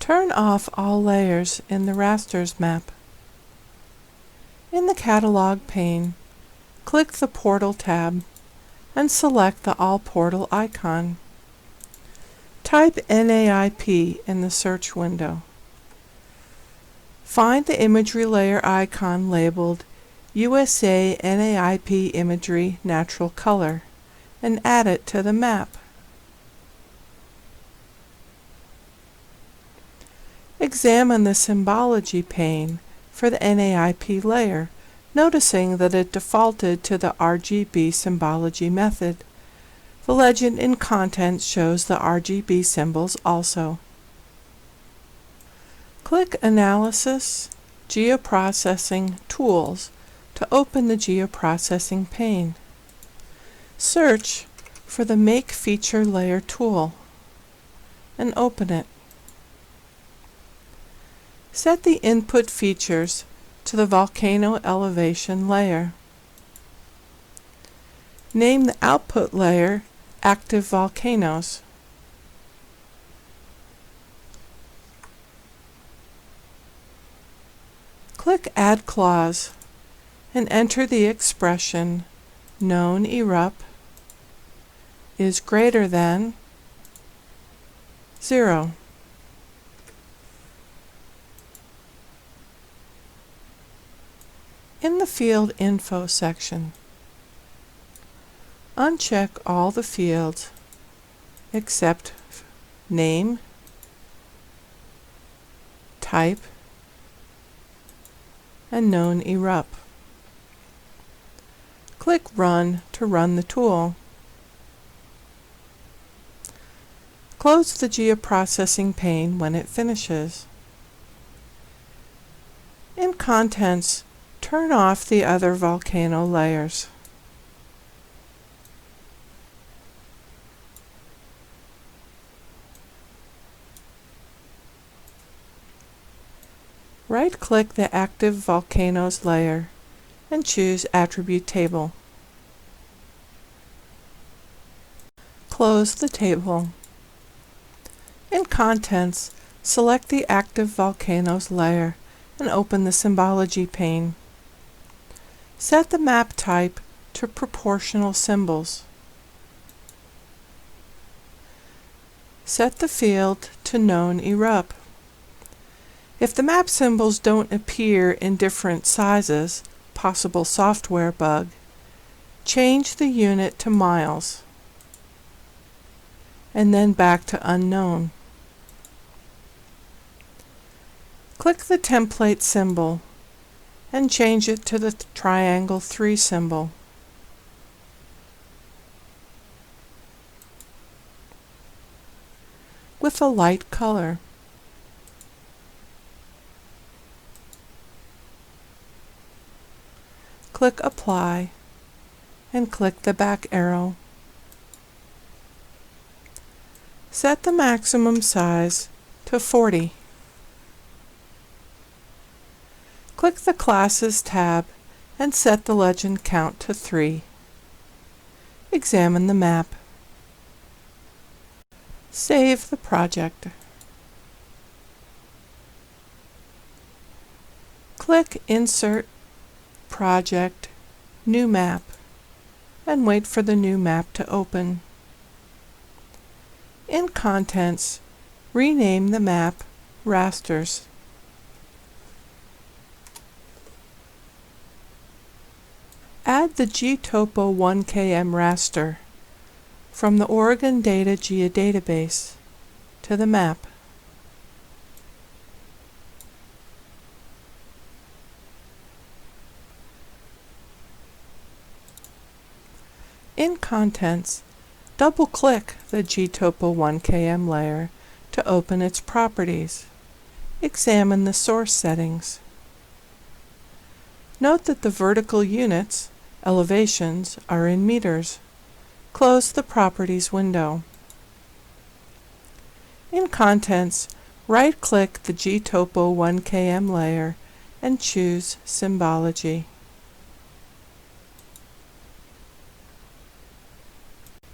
Turn off all layers in the rasters map. In the Catalog pane, click the Portal tab and select the All Portal icon. Type NAIP in the search window. Find the imagery layer icon labeled USA NAIP Imagery Natural Color and add it to the map. Examine the Symbology pane for the NAIP layer, noticing that it defaulted to the RGB symbology method. The legend in Contents shows the RGB symbols also. Click Analysis, Geoprocessing Tools to open the Geoprocessing pane. Search for the Make Feature Layer tool and open it. Set the input features to the volcano elevation layer. Name the output layer Active Volcanoes. Click Add Clause and enter the expression known erupt is greater than 0. In the Field Info section, uncheck all the fields except name, type, and known erupt. Click Run to run the tool. Close the Geoprocessing pane when it finishes. In Contents, turn off the other volcano layers. Right-click the Active Volcanoes layer and choose Attribute Table. Close the table. In Contents, select the Active Volcanoes layer and open the Symbology pane. Set the map type to proportional symbols. Set the field to known erupt. If the map symbols don't appear in different sizes, possible software bug, change the unit to miles, and then back to unknown. Click the template symbol and change it to the triangle 3 symbol. With a light color. Click Apply and click the back arrow. Set the maximum size to 40. Click the Classes tab and set the legend count to 3. Examine the map. Save the project. Click Insert, Project, New Map, and wait for the new map to open. In Contents, rename the map Rasters. Add the GTopo 1km raster from the Oregon Data Geodatabase to the map. In Contents, double-click the GTopo 1km layer to open its properties. Examine the source settings. Note that the vertical units, elevations, are in meters. Close the Properties window. In Contents, right-click the GTopo 1km layer and choose Symbology.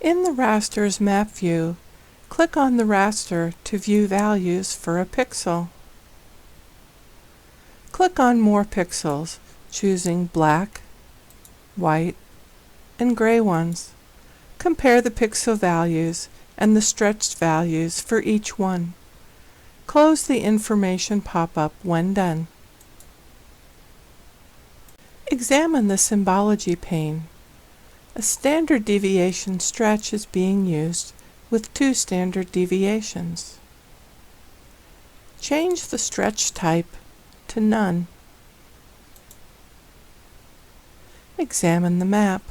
In the Rasters map view, Click on the raster to view values for a pixel. Click on More Pixels, choosing black, white, and gray ones. Compare the pixel values and the stretched values for each one. Close the information pop-up when done. Examine the symbology pane. A standard deviation stretch is being used with 2 standard deviations. Change the stretch type to none. Examine the map.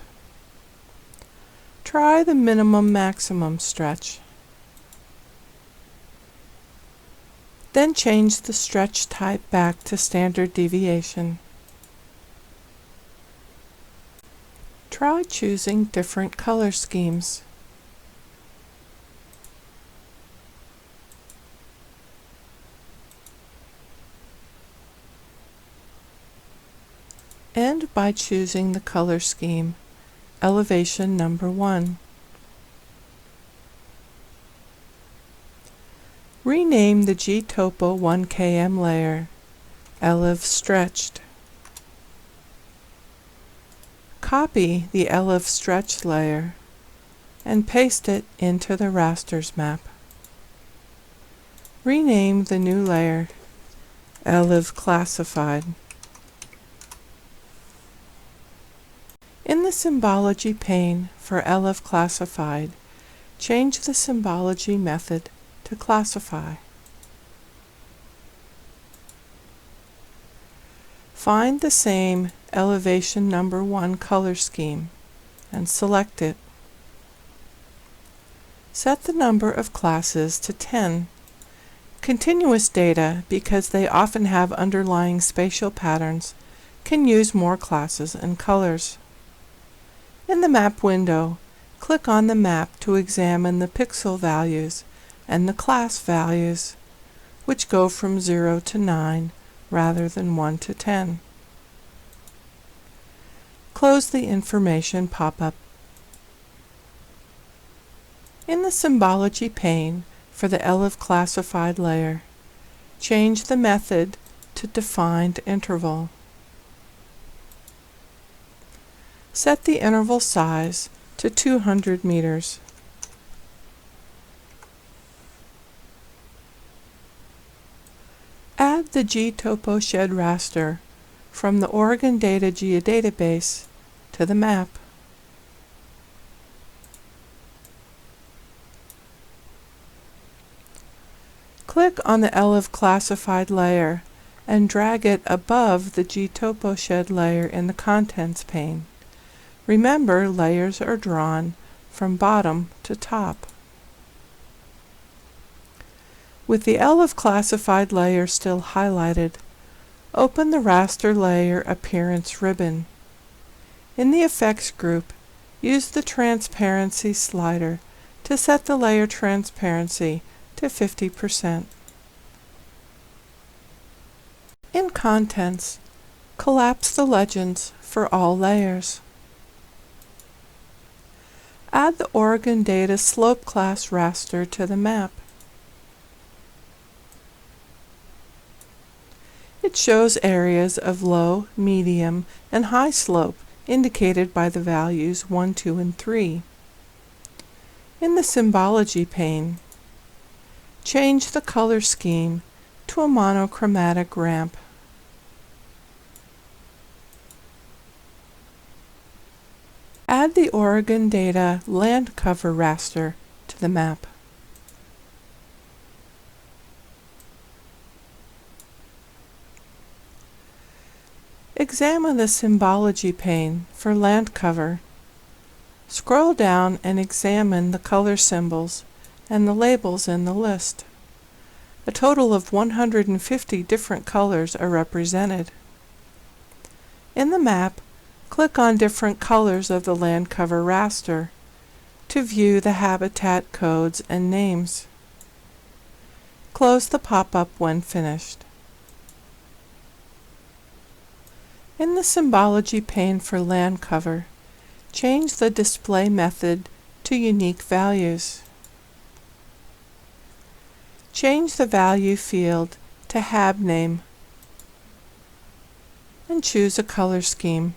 Try the minimum-maximum stretch. Then change the stretch type back to standard deviation. Try choosing different color schemes. End by choosing the color scheme, elevation number 1. Rename the GTopo 1km layer, ELEV Stretched. Copy the ELEV Stretched layer and paste it into the rasters map. Rename the new layer, ELEV Classified. In the symbology pane for ELEV Classified, change the symbology method to Classify. Find the same elevation number 1 color scheme and select it. Set the number of classes to 10. Continuous data, because they often have underlying spatial patterns, can use more classes and colors. In the map window, click on the map to examine the pixel values and the class values, which go from 0 to 9 rather than 1 to 10. Close the information pop-up. In the symbology pane for the ELEV Classified layer, change the method to Defined Interval. Set the interval size to 200 meters. Add the GTopo shed raster from the Oregon Data Geodatabase to the map. Click on the ELEV Classified layer and drag it above the GTopo shed layer in the Contents pane. Remember, layers are drawn from bottom to top. With the ELEV Classified layer still highlighted, open the Raster Layer Appearance ribbon. In the Effects group, use the Transparency slider to set the layer transparency to 50%. In Contents, collapse the legends for all layers. Add the Oregon Data Slope Class raster to the map. It shows areas of low, medium, and high slope indicated by the values 1, 2, and 3. In the Symbology pane, change the color scheme to a monochromatic ramp. Add the Oregon Data Land Cover raster to the map. Examine the Symbology pane for land cover. Scroll down and examine the color symbols and the labels in the list. A total of 150 different colors are represented. In the map, click on different colors of the land cover raster to view the habitat codes and names. Close the pop-up when finished. In the Symbology pane for land cover, change the display method to unique values. Change the value field to HAB name and choose a color scheme.